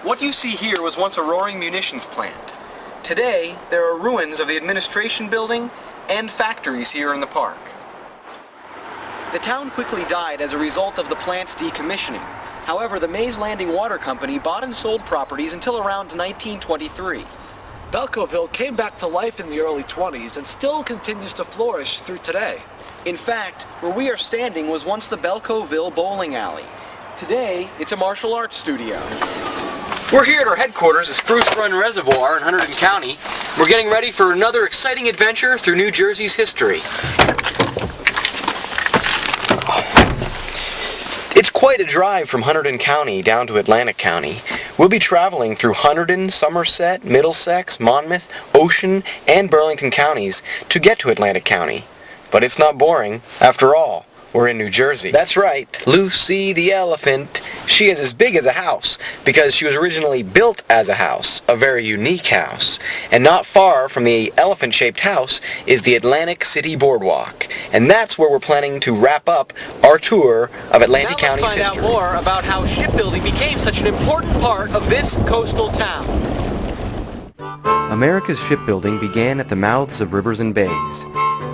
What you see here was once a roaring munitions plant. Today, there are ruins of the administration building and factories here in the park. The town quickly died as a result of the plant's decommissioning. However, the Mays Landing Water Company bought and sold properties until around 1923. Belcoville came back to life in the early 20s and still continues to flourish through today. In fact, where we are standing was once the Belcoville Bowling Alley. Today, it's a martial arts studio. We're here at our headquarters at Spruce Run Reservoir in Hunterdon County. We're getting ready for another exciting adventure through New Jersey's history. It's quite a drive from Hunterdon County down to Atlantic County. We'll be traveling through Hunterdon, Somerset, Middlesex, Monmouth, Ocean, and Burlington counties to get to Atlantic County. But it's not boring. After all, we're in New Jersey. That's right, Lucy the elephant. She is as big as a house because she was originally built as a house, a very unique house. And not far from the elephant-shaped house is the Atlantic City Boardwalk. And that's where we're planning to wrap up our tour of Atlantic County's history. Now let's find out more about how shipbuilding became such an important part of this coastal town. America's shipbuilding began at the mouths of rivers and bays.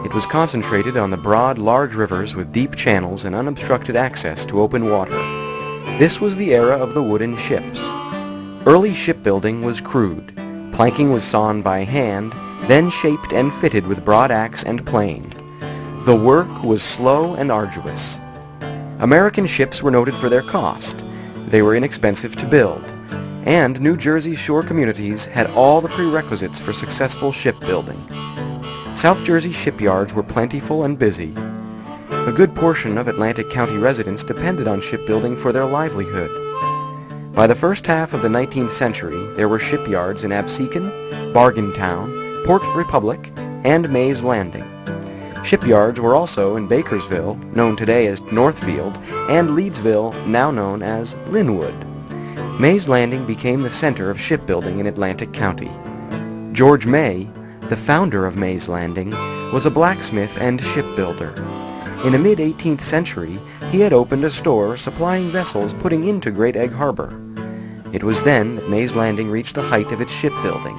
It was concentrated on the broad, large rivers with deep channels and unobstructed access to open water. This was the era of the wooden ships. Early shipbuilding was crude. Planking was sawn by hand, then shaped and fitted with broad axe and plane. The work was slow and arduous. American ships were noted for their cost. They were inexpensive to build. And New Jersey's shore communities had all the prerequisites for successful shipbuilding. South Jersey shipyards were plentiful and busy. A good portion of Atlantic County residents depended on shipbuilding for their livelihood. By the first half of the 19th century, there were shipyards in Absecon, Bargaintown, Port Republic, and Mays Landing. Shipyards were also in Bakersville, known today as Northfield, and Leedsville, now known as Linwood. Mays Landing became the center of shipbuilding in Atlantic County. George May, the founder of Mays Landing, was a blacksmith and shipbuilder. In the mid-18th century, he had opened a store supplying vessels putting into Great Egg Harbor. It was then that Mays Landing reached the height of its shipbuilding.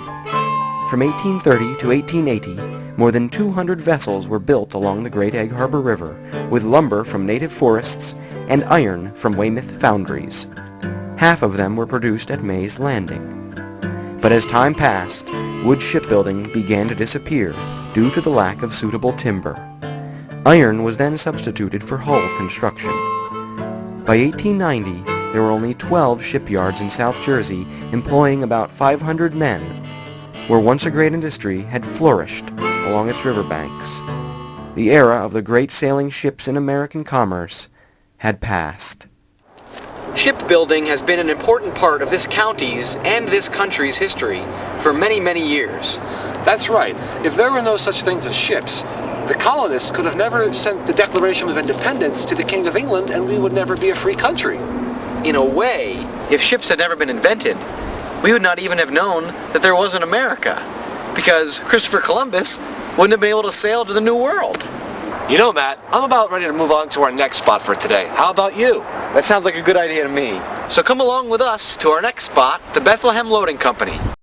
From 1830 to 1880, more than 200 vessels were built along the Great Egg Harbor River, with lumber from native forests and iron from Weymouth foundries. Half of them were produced at Mays Landing. But as time passed, wood shipbuilding began to disappear due to the lack of suitable timber. Iron was then substituted for hull construction. By 1890, there were only 12 shipyards in South Jersey employing about 500 men, where once a great industry had flourished along its riverbanks. The era of the great sailing ships in American commerce had passed. Shipbuilding has been an important part of this county's and this country's history for many, many years. That's right. If there were no such things as ships, the colonists could have never sent the Declaration of Independence to the King of England and we would never be a free country. In a way, if ships had never been invented, we would not even have known that there was an America, because Christopher Columbus wouldn't have been able to sail to the New World. You know, Matt, I'm about ready to move on to our next spot for today. How about you? That sounds like a good idea to me. So come along with us to our next spot, the Bethlehem Loading Company.